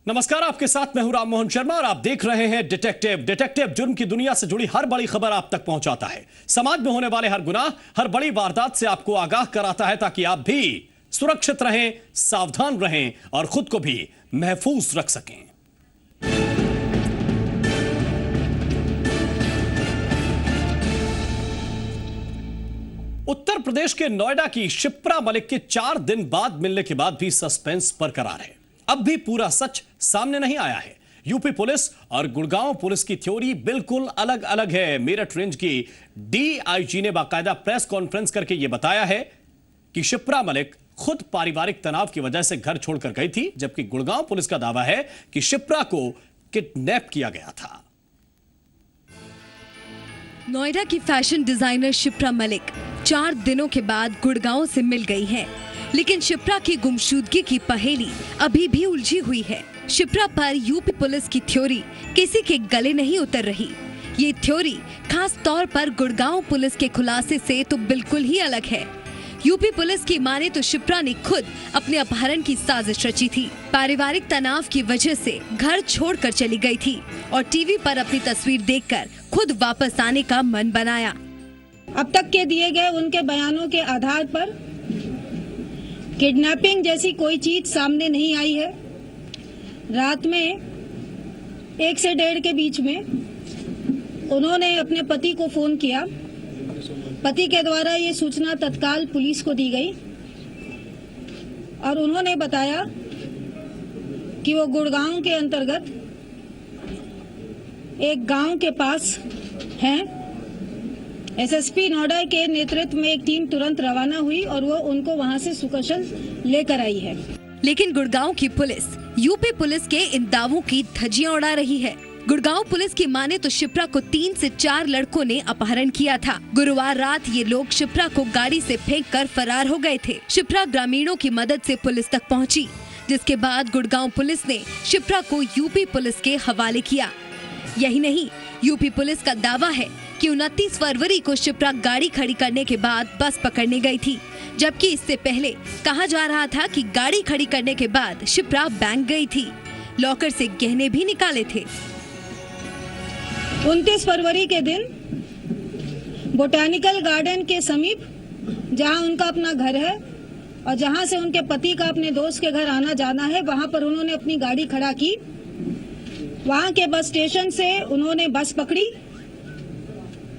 नमस्कार, आपके साथ मैं हूं राम मोहन शर्मा और आप देख रहे हैं डिटेक्टिव जुर्म की दुनिया से जुड़ी हर बड़ी खबर आप तक पहुंचाता है। समाज में होने वाले हर गुनाह, हर बड़ी वारदात से आपको आगाह कराता है ताकि आप भी सुरक्षित रहें, सावधान रहें और खुद को भी महफूज रख सकें। उत्तर प्रदेश के नोएडा की शिप्रा मलिक के 4 दिन बाद मिलने के बाद भी सस्पेंस बरकरार है। अब भी पूरा सच सामने नहीं आया है। यूपी पुलिस और गुड़गांव पुलिस की थ्योरी बिल्कुल अलग अलग है। मेरठ रेंज की डीआईजी ने बाकायदा प्रेस कॉन्फ्रेंस करके यह बताया है कि शिप्रा मलिक खुद पारिवारिक तनाव की वजह से घर छोड़कर गई थी, जबकि गुड़गांव पुलिस का दावा है कि शिप्रा को किडनैप किया गया था। नोएडा की फैशन डिजाइनर शिप्रा मलिक 4 दिनों के बाद गुड़गांव से मिल गई हैं। लेकिन शिप्रा की गुमशुदगी की पहेली अभी भी उलझी हुई है। शिप्रा पर यूपी पुलिस की थ्योरी किसी के गले नहीं उतर रही। ये थ्योरी खास तौर पर गुड़गांव पुलिस के खुलासे से तो बिल्कुल ही अलग है। यूपी पुलिस की माने तो शिप्रा ने खुद अपने अपहरण की साजिश रची थी। पारिवारिक तनाव की वजह से घर छोड़कर चली गई थी और टीवी पर अपनी तस्वीर देखकर खुद वापस आने का मन बनाया। अब तक के दिए गए उनके बयानों के आधार पर किडनैपिंग जैसी कोई चीज सामने नहीं आई है। रात में 1 से 1:30 के बीच में उन्होंने अपने पति को फोन किया। पति के द्वारा ये सूचना तत्काल पुलिस को दी गई और उन्होंने बताया कि वो गुड़गांव के अंतर्गत एक गांव के पास हैं। एसएसपी नोएडा के नेतृत्व में एक टीम तुरंत रवाना हुई और वो उनको वहां से सुकुशल लेकर आई है। लेकिन गुड़गांव की पुलिस यूपी पुलिस के इन दावों की धज्जियां उड़ा रही है। गुड़गांव पुलिस की माने तो शिप्रा को 3 से 4 लड़कों ने अपहरण किया था। गुरुवार रात ये लोग शिप्रा को गाड़ी से फेंककर फरार हो गए थे। शिप्रा ग्रामीणों की मदद से पुलिस तक पहुंची, जिसके बाद गुड़गांव पुलिस ने शिप्रा को यूपी पुलिस के हवाले किया। यही नहीं, यूपी पुलिस का दावा है कि 29 फरवरी को शिप्रा गाड़ी खड़ी करने के बाद बस पकड़ने गई थी, जबकि इससे पहले कहा जा रहा था कि गाड़ी खड़ी करने के बाद शिप्रा बैंक गई थी, लॉकर से गहने भी निकाले थे। 29 फरवरी के दिन बोटैनिकल गार्डन के समीप, जहां उनका अपना घर है और जहां से उनके पति का अपने दोस्त के घर आना जाना है, वहां पर उन्होंने अपनी गाड़ी खड़ा की। वहां के बस स्टेशन से उन्होंने बस पकड़ी।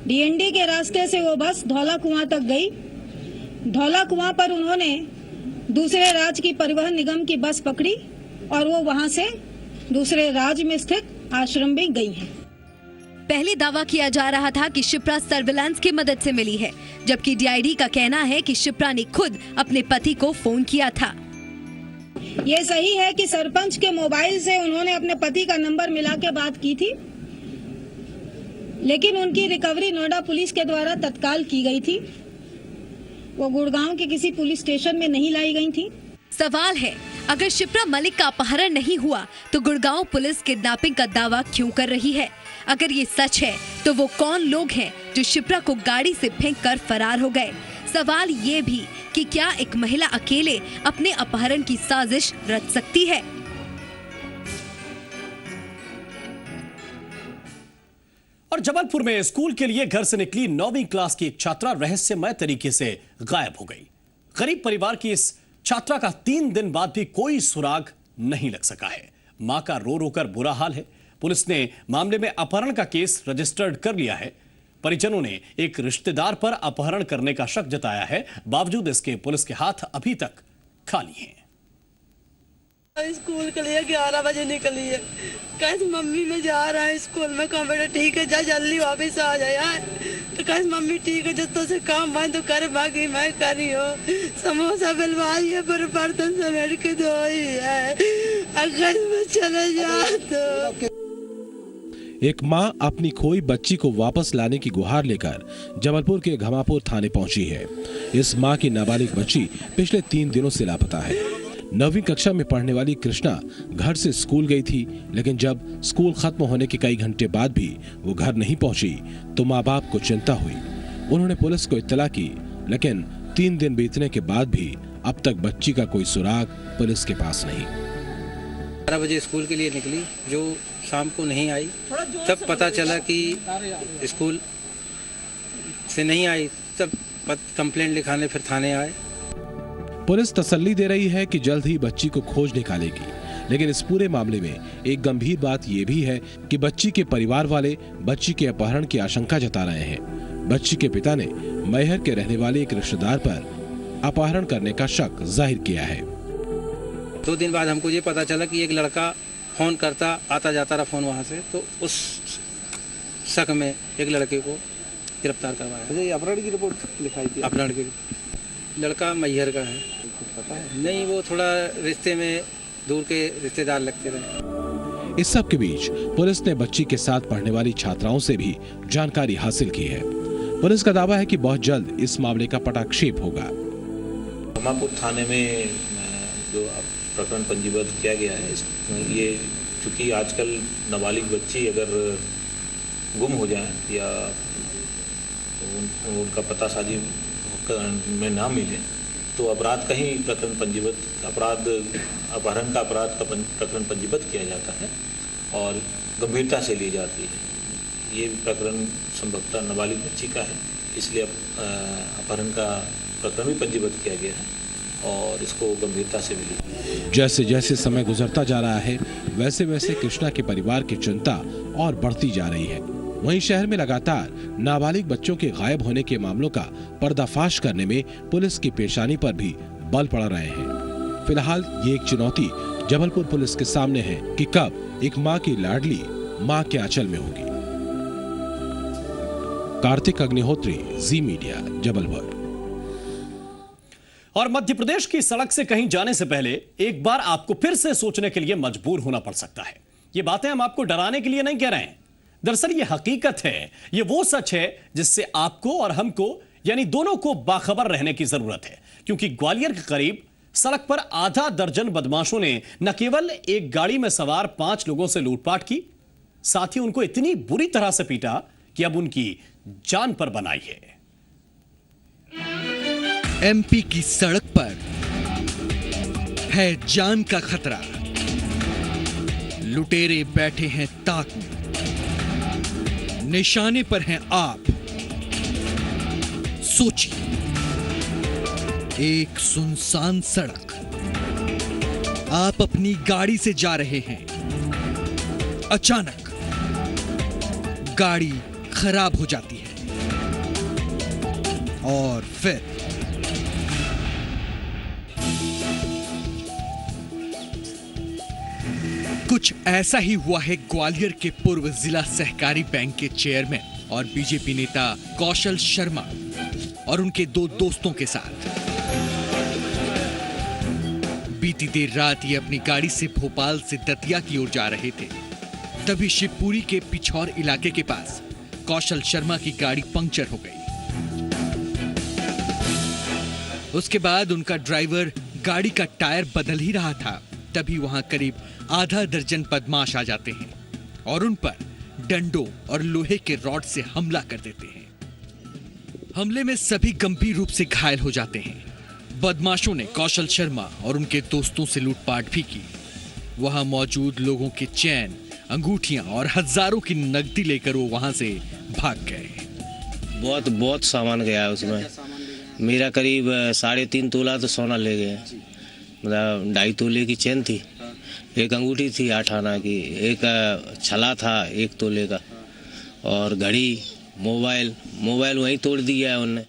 डीएनडी के रास्ते से वो बस धौला कुआं तक गई। धौला कुआं पर उन्होंने दूसरे राज्य की परिवहन निगम की बस पकड़ी और वो वहां से दूसरे राज्य में स्थित आश्रम में गई हैं। पहले दावा किया जा रहा था कि शिप्रा सर्विलांस की मदद से मिली है, जबकि डीआईडी का कहना है कि शिप्रा ने खुद अपने पति को फोन किया था। ये सही है कि सरपंच के मोबाइल से उन्होंने अपने पति का नंबर मिला के बात की थी, लेकिन उनकी रिकवरी नोएडा पुलिस के द्वारा तत्काल की गई थी। वो गुड़गांव के किसी पुलिस स्टेशन में नहीं लाई गई थी। सवाल है, अगर शिप्रा मलिक का अपहरण नहीं हुआ तो गुड़गांव पुलिस किडनैपिंग का दावा क्यों कर रही है? अगर ये सच है तो वो कौन लोग हैं जो शिप्रा को गाड़ी से फेंककर फरार हो गए? सवाल ये भी कि क्या एक महिला अकेले अपने अपहरण की साजिश रच सकती है? और जबलपुर में स्कूल के लिए घर से निकली 9वीं क्लास की एक छात्रा रहस्यमय तरीके से गायब हो गई। गरीब परिवार की इस छात्रा का 3 दिन बाद भी कोई सुराग नहीं लग सका है। मां का रो रो कर बुरा हाल है। पुलिस ने मामले में अपहरण का केस रजिस्टर्ड कर लिया है। परिजनों ने एक रिश्तेदार पर अपहरण करने का शक जताया है। बावजूद इसके पुलिस के हाथ अभी तक खाली हैं। स्कूल के लिए 11 बजे निकली है। कैसे मम्मी में जा रहा है स्कूल में, कहा बेटा ठीक है जा जल्दी वापस आ जाए यार। तो कैसे मम्मी ठीक है जब तो से काम बंद तो कर, बाकी मैं करी हो। समोसा बिलवाई है पर बर्तन समेट के धोई है। अगर मैं चले जा तो एक मां अपनी खोई बच्ची को वापस लाने की गुहार लेकर जबलपुर के घमापुर थाने पहुंची है। इस मां की नाबालिग बच्ची पिछले 3 दिनों से लापता है। 9वीं कक्षा में पढ़ने वाली कृष्णा घर से स्कूल गई थी, लेकिन जब स्कूल खत्म होने के कई घंटे बाद भी वो घर नहीं पहुंची तो माँ बाप को चिंता हुई। उन्होंने पुलिस को इत्तला की, लेकिन 3 दिन बीतने के बाद भी अब तक बच्ची का कोई सुराग पुलिस के पास नहीं। 12 बजे स्कूल के लिए निकली, जो शाम को नहीं आई। तब पता चला कि स्कूल से नहीं आई, तब कंप्लेंट लिखाने फिर थाने आए। पुलिस तसल्ली दे रही है कि जल्द ही बच्ची को खोज निकालेगी, लेकिन इस पूरे मामले में एक गंभीर बात यह भी है कि बच्ची के परिवार वाले बच्ची के अपहरण की आशंका जता रहे हैं। बच्ची के पिता ने मैहर के रहने वाले एक रिश्तेदार पर अपहरण करने का शक जाहिर किया है। 2 दिन बाद हमको ये पता चला कि एक लड़का फोन करता, आता जाता रहा फोन वहाँ से, तो उस शक में एक लड़के को गिरफ्तार करवाया। ये अपहरण की रिपोर्ट लिखाई थी? अपहरण की लड़का मैहर का है। पता है? नहीं, वो थोड़ा रिश्ते में दूर के रिश्तेदार लगते रहे। इस सब के बीच पुलिस ने बच्ची के साथ पढ़ने वाली छात्राओं से भी जानकारी हासिल की है। पुलिस का दावा है कि बहुत जल्द इस मामले का पटाक्षेप होगा। घमापुर थाने में जो प्रकरण पंजीबद्ध किया गया है, ये चूँकि आजकल नाबालिग बच्ची अगर गुम हो जाए या उनका पतासाजी में ना मिले तो अपराध का ही प्रकरण पंजीबद्ध, अपहरण का अपराध का प्रकरण पंजीबद्ध किया जाता है और गंभीरता से ली जाती है। ये प्रकरण संभवतः नाबालिग बच्ची का है, इसलिए अपहरण का प्रकरण भी पंजीबद्ध किया गया है और इसको गंभीरता से भी ली। जैसे जैसे समय गुजरता जा रहा है, वैसे वैसे कृष्णा के परिवार की चिंता और बढ़ती जा रही है। वहीं शहर में लगातार नाबालिग बच्चों के गायब होने के मामलों का पर्दाफाश करने में पुलिस की पेशानी पर भी बल पड़ रहे हैं। फिलहाल ये एक चुनौती जबलपुर पुलिस के सामने है कि कब एक मां की लाडली मां के आंचल में होगी। कार्तिक अग्निहोत्री, जी मीडिया, जबलपुर। और मध्य प्रदेश की सड़क से कहीं जाने से पहले एक बार आपको फिर से सोचने के लिए मजबूर होना पड़ सकता है। ये बातें हम आपको डराने के लिए नहीं कह रहे हैं, दरअसल ये हकीकत है, ये वो सच है जिससे आपको और हमको यानी दोनों को बाखबर रहने की जरूरत है। क्योंकि ग्वालियर के करीब सड़क पर आधा दर्जन बदमाशों ने न केवल एक गाड़ी में सवार 5 लोगों से लूटपाट की, साथ ही उनको इतनी बुरी तरह से पीटा कि अब उनकी जान पर बनाई है। एमपी की सड़क पर है जान का खतरा। लुटेरे बैठे हैं ताक में, निशाने पर हैं आप। सोचिए, एक सुनसान सड़क, आप अपनी गाड़ी से जा रहे हैं, अचानक गाड़ी खराब हो जाती है और फिर कुछ ऐसा ही हुआ है ग्वालियर के पूर्व जिला सहकारी बैंक के चेयरमैन और बीजेपी नेता कौशल शर्मा और उनके 2 दोस्तों के साथ। बीती देर रात ये अपनी गाड़ी से भोपाल से दतिया की ओर जा रहे थे, तभी शिवपुरी के पिछौर इलाके के पास कौशल शर्मा की गाड़ी पंक्चर हो गई। उसके बाद उनका ड्राइवर गाड़ी का टायर बदल ही रहा था, तभी वहां करीब आधा दर्जन बदमाश आ जाते हैं और उन पर डंडों और लोहे के रॉड से हमला कर देते हैं। हमले में सभी गंभीर रूप से घायल हो जाते हैं। बदमाशों ने कौशल शर्मा और उनके दोस्तों से लूटपाट भी की। वहां मौजूद लोगों के चैन, अंगूठियां और हजारों की नकदी लेकर वो वहां से भाग गए। बहुत सामान गया है उसमें। मेरा करीब 3.5 तोला तो सोना ले गए। मतलब 2.5 तोले की चेन थी, एक अंगूठी थी 8 आना की, एक छला था 1 तोले का, और घड़ी, मोबाइल वहीं तोड़ दिया है उनने।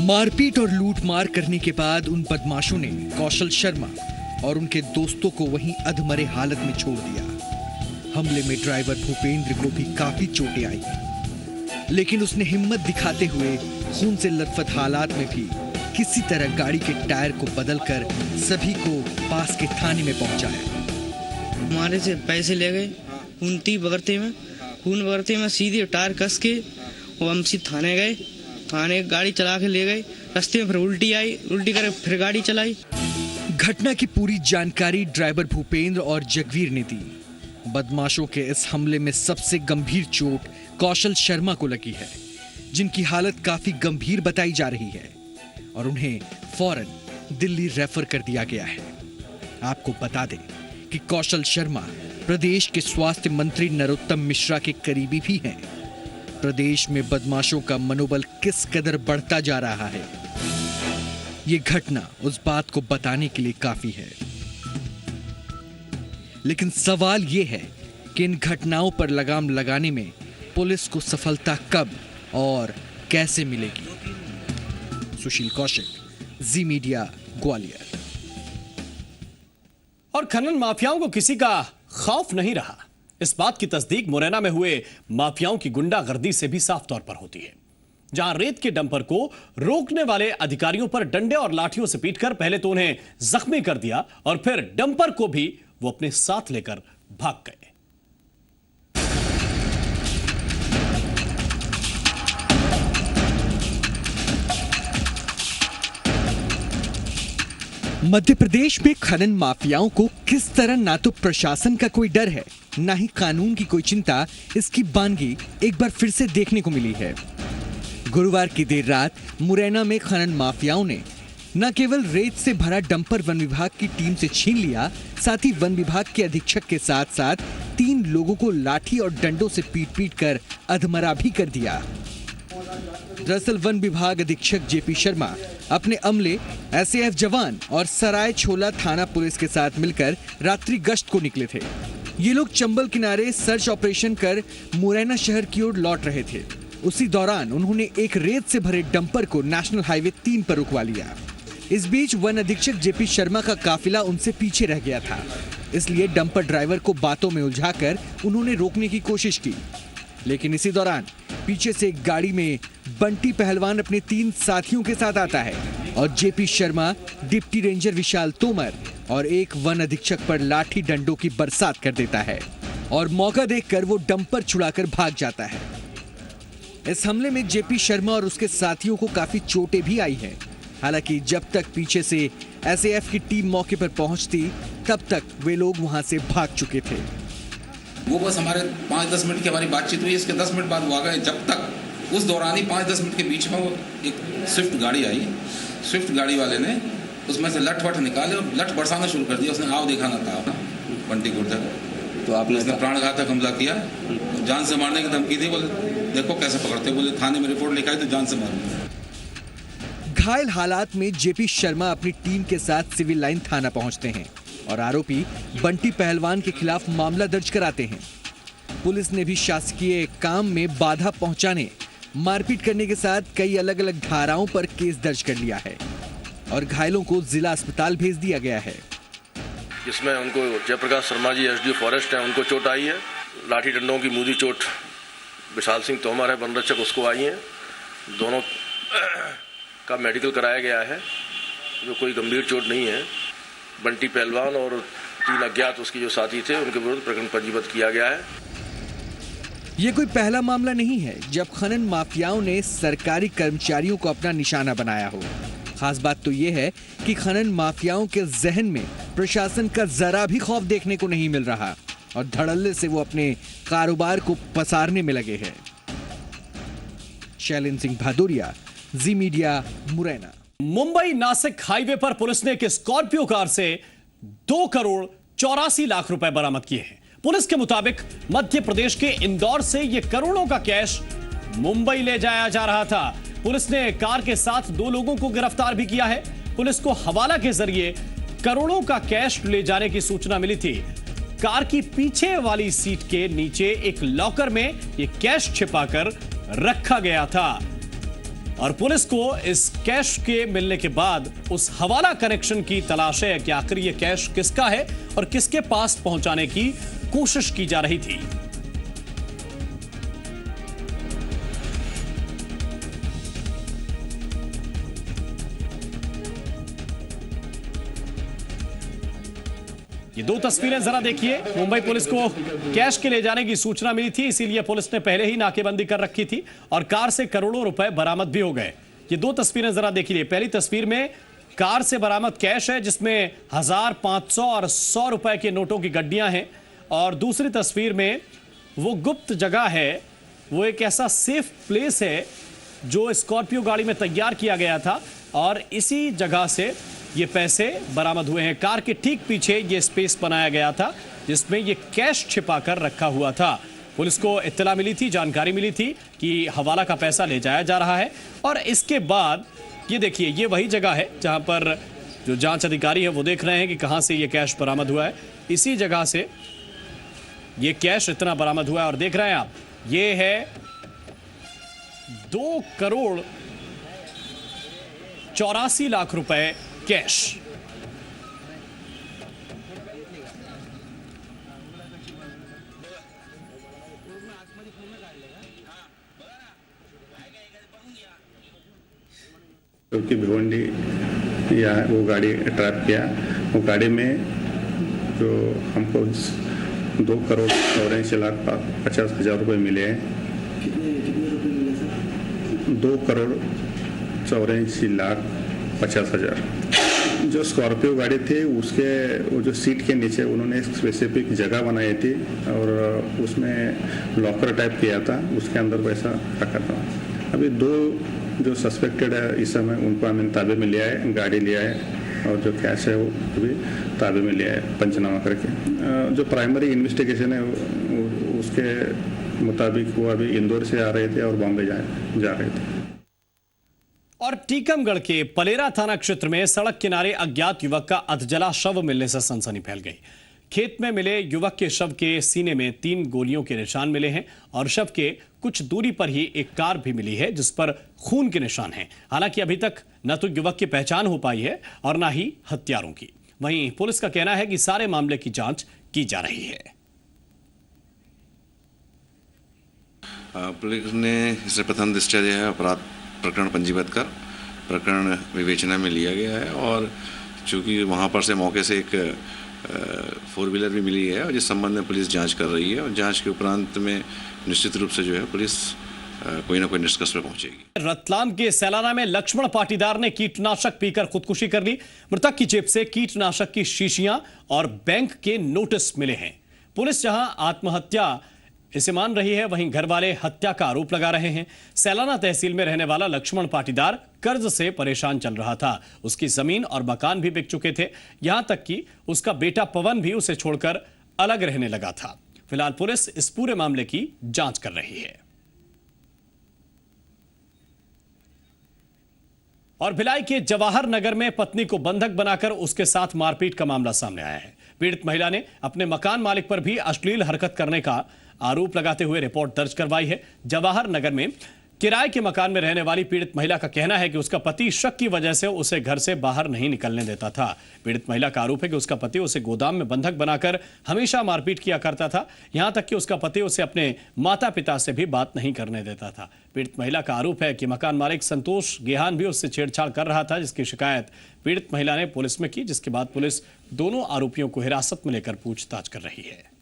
मारपीट और लूटमार करने के बाद उन बदमाशों ने कौशल शर्मा और उनके दोस्तों को वहीं अधमरे हालत में छोड़ दिया। हमले में ड्राइवर भूपेंद्र को भी काफी चोटें आई, लेकिन उसने हिम्मत दिखाते हुए खून से लथपथ हालात में भी किसी तरह गाड़ी के टायर को बदलकर सभी को पास के थाने में पहुंचाया। हमारे से पैसे ले गए, खून बगरते में सीधे टायर कस के वो हम सीधे थाने गए। थाने गाड़ी चला के ले गए, रास्ते में फिर उल्टी कर फिर गाड़ी चलाई। घटना की पूरी जानकारी ड्राइवर भूपेंद्र और जगवीर ने दी। बदमाशों के इस हमले में सबसे गंभीर चोट कौशल शर्मा को लगी है, जिनकी हालत काफी गंभीर बताई जा रही है और उन्हें फौरन दिल्ली रेफर कर दिया गया है। आपको बता दें कि कौशल शर्मा प्रदेश के स्वास्थ्य मंत्री नरोत्तम मिश्रा के करीबी भी हैं। प्रदेश में बदमाशों का मनोबल किस कदर बढ़ता जा रहा है, ये घटना उस बात को बताने के लिए काफी है। लेकिन सवाल ये है कि इन घटनाओं पर लगाम लगाने में पुलिस को सफलता कब और कैसे मिलेगी। सुशील कौशिक, जी मीडिया, ग्वालियर। और खनन माफियाओं को किसी का खौफ नहीं रहा। इस बात की तस्दीक मुरैना में हुए माफियाओं की गुंडागर्दी से भी साफ तौर पर होती है, जहां रेत के डंपर को रोकने वाले अधिकारियों पर डंडे और लाठियों से पीटकर पहले तो उन्हें जख्मी कर दिया और फिर डंपर को भी वो अपने साथ लेकर भाग गए। मध्य प्रदेश में खनन माफियाओं को किस तरह ना तो प्रशासन का कोई डर है, ना ही कानून की कोई चिंता, इसकी बानगी एक बार फिर से देखने को मिली है। गुरुवार की देर रात मुरैना में खनन माफियाओं ने न केवल रेत से भरा डंपर वन विभाग की टीम से छीन लिया, साथ ही वन विभाग के अधीक्षक के साथ साथ 3 लोगों को लाठी और डंडों से पीट कर अधमरा भी कर दिया। दरअसल वन विभाग अधीक्षक जेपी शर्मा अपने अमले, एसएएफ जवान और सराय छोला थाना पुलिस के साथ मिलकर रात्रि गश्त को निकले थे। ये लोग चंबल किनारे सर्च ऑपरेशन कर मुरैना शहर की ओर लौट रहे थे। उसी दौरान उन्होंने एक रेत से भरे डंपर को नेशनल हाईवे 3 पर रुकवा लिया। इस बीच वन अधीक्षक जेपी शर्मा का काफिला उनसे पीछे रह गया था, इसलिए डंपर ड्राइवर को बातों में उलझाकर उन्होंने रोकने की कोशिश की। लेकिन इसी दौरान पीछे से एक गाड़ी में बंटी पहलवान अपने 3 साथियों के साथ आता है और जेपी शर्मा, डिप्टी रेंजर विशाल तोमर और एक वन अधीक्षक पर लाठी डंडों की बरसात कर देता है और मौका देखकर वो डंपर छुड़ाकर भाग जाता है। इस हमले में जेपी शर्मा और उसके साथियों को काफी चोटें भी आई हैं। हालांकि जब तक पीछे से एसएएफ की टीम मौके पर पहुंचती, तब तक वे लोग वहां से भाग चुके थे। वो बस हमारे 5-10 मिनट की हमारी बातचीत हुई, इसके 10 मिनट बाद वो आ गए। जब तक उस दौरान ही 5-10 मिनट के बीच में वो एक स्विफ्ट गाड़ी आई। स्विफ्ट गाड़ी वाले ने उसमें से लठ वठ निकाले और लठ बरसाना शुरू कर दिया। उसने आव देखा ना था बंटी गुर्जर, तो आपने उसने प्राणघातक हमला किया, जान से मारने की धमकी दी। बोले देखो कैसे पकड़ते, बोले थाने में रिपोर्ट लिखाई तो जान से मारूंगा। घायल हालात में जेपी शर्मा अपनी टीम के साथ सिविल लाइन थाना पहुंचते हैं और आरोपी बंटी पहलवान के खिलाफ मामला दर्ज कराते हैं। पुलिस ने भी शासकीय काम में बाधा पहुंचाने, मारपीट करने के साथ कई अलग अलग धाराओं पर केस दर्ज कर लिया है और घायलों को जिला अस्पताल भेज दिया गया है। जिसमें उनको जयप्रकाश शर्मा जी एसडीओ फॉरेस्ट हैं, उनको चोट आई है। लाठी डंडों की मुदी चोट विशाल सिंह तोमर है वन रक्षक, उसको आई है। दोनों का मेडिकल कराया गया है, जो कोई गंभीर चोट नहीं है। बंटी पहलवान और 3 अज्ञात उसके जो साथी थे, उनके विरुद्ध प्रकरण पंजीबद्ध किया गया है। ये कोई पहला मामला नहीं है जब खनन माफियाओं ने सरकारी कर्मचारियों को अपना निशाना बनाया हो। खास बात तो ये है कि खनन माफियाओं के जहन में प्रशासन का जरा भी खौफ देखने को नहीं मिल रहा और धड़ल्ले से वो अपने कारोबार को पसारने में लगे हैं। शैलेंद्र सिंह भादुरिया, जी मीडिया, मुरैना। मुंबई नासिक हाईवे पर पुलिस ने एक स्कॉर्पियो कार से 2 करोड़ 84 लाख रुपए बरामद किए हैं। पुलिस के मुताबिक मध्य प्रदेश के इंदौर से यह करोड़ों का कैश मुंबई ले जाया जा रहा था। पुलिस ने कार के साथ 2 लोगों को गिरफ्तार भी किया है। पुलिस को हवाला के जरिए करोड़ों का कैश ले जाने की सूचना मिली थी। कार की पीछे वाली सीट के नीचे एक लॉकर में यह कैश छिपाकर रखा गया था और पुलिस को इस कैश के मिलने के बाद उस हवाला कनेक्शन की तलाश है कि आखिर यह कैश किसका है और किसके पास पहुंचाने की कोशिश की जा रही थी। ये 2 तस्वीरें जरा देखिए। मुंबई पुलिस को कैश के ले जाने की सूचना मिली थी, इसीलिए पुलिस ने पहले ही नाकेबंदी कर रखी थी और कार से करोड़ों रुपए बरामद भी हो गए। ये 2 तस्वीरें जरा देखिए। पहली तस्वीर में कार से बरामद कैश है, जिसमें 1000, 500 और 100 रुपए के नोटों की गड्डियां हैं और दूसरी तस्वीर में वो गुप्त जगह है, वो एक ऐसा सेफ प्लेस है जो स्कॉर्पियो गाड़ी में तैयार किया गया था और इसी जगह से ये पैसे बरामद हुए हैं। कार के ठीक पीछे ये स्पेस बनाया गया था जिसमें ये कैश छिपाकर रखा हुआ था। पुलिस को इत्तला मिली थी, जानकारी मिली थी कि हवाला का पैसा ले जाया जा रहा है और इसके बाद ये देखिए, ये वही जगह है जहां पर जो जांच अधिकारी है वो देख रहे हैं कि कहां से ये कैश बरामद हुआ है। इसी जगह से ये कैश इतना बरामद हुआ है और देख रहे हैं आप, ये है 2,84,00,000 रुपए कैश। क्योंकि भिवंडी या वो गाड़ी ट्रैप किया, वो गाड़ी में जो हमको 2,84,50,000 रुपये मिले हैं। 2,84,50,000। जो स्कॉर्पियो गाड़ी थी उसके वो जो सीट के नीचे उन्होंने एक स्पेसिफिक जगह बनाई थी और उसमें लॉकर टाइप किया था, उसके अंदर पैसा रखा था। अभी 2 जो सस्पेक्टेड है इस समय उनको हमें ताबे में लिया है, गाड़ी लिया है और जो कैश है वो भी ताबे में लिया है पंचनामा करके। जो प्राइमरी इन्वेस्टिगेशन है उसके मुताबिक वो अभी इंदौर से आ रहे थे और बॉम्बे जा रहे थे। और टीकमगढ़ के पलेरा थाना क्षेत्र में सड़क किनारे अज्ञात युवक का अधजला शव मिलने से सनसनी फैल गई। खेत में मिले युवक के शव के सीने में 3 गोलियों के निशान मिले हैं और शव के कुछ दूरी पर ही एक कार भी मिली है जिस पर खून के निशान हैं। हालांकि अभी तक न तो युवक की पहचान हो पाई है और न ही हत्यारों की। वहीं पुलिस का कहना है कि सारे मामले की जांच की जा रही है। पुलिस ने इसे प्रथम दृष्टया जो है अपराध प्रकरण पंजीबद्ध कर प्रकरण विवेचना में लिया गया है और चूंकि वहां पर से मौके से एक 4 व्हीलर भी मिली है और जिस संबंध में पुलिस जांच कर रही है और जांच के उपरांत में निश्चित रूप से जो है पुलिस कोई ना कोई निष्कर्ष पर पहुंचेगी। रतलाम के सैलाना में लक्ष्मण पाटीदार ने कीटनाशक पीकर खुदकुशी कर ली। मृतक की जेब से कीटनाशक की शीशियां और बैंक के नोटिस मिले हैं। पुलिस जहां आत्महत्या इसे मान रही है, वहीं घर वाले हत्या का आरोप लगा रहे हैं। सैलाना तहसील में रहने वाला लक्ष्मण पाटीदार कर्ज से परेशान चल रहा था। उसकी जमीन और मकान भी बिक चुके थे, यहां तक कि उसका बेटा पवन भी उसे छोड़कर अलग रहने लगा था। फिलहाल पुलिस इस पूरे मामले की जांच कर रही है। और भिलाई के जवाहर नगर में पत्नी को बंधक बनाकर उसके साथ मारपीट का मामला सामने आया है। पीड़ित महिला ने अपने मकान मालिक पर भी अश्लील हरकत करने का आरोप लगाते हुए रिपोर्ट दर्ज करवाई है। जवाहर नगर में किराए के मकान में रहने वाली पीड़ित महिला का कहना है कि उसका पति शक की वजह से उसे घर से बाहर नहीं निकलने देता था। पीड़ित महिला का आरोप है कि उसका पति उसे गोदाम में बंधक बनाकर हमेशा मारपीट किया करता था, यहां तक कि उसका पति उसे अपने माता पिता से भी बात नहीं करने देता था। पीड़ित महिला का आरोप है कि मकान मालिक संतोष गेहान भी उससे छेड़छाड़ कर रहा था, जिसकी शिकायत पीड़ित महिला ने पुलिस में की, जिसके बाद पुलिस दोनों आरोपियों को हिरासत में लेकर पूछताछ कर रही है।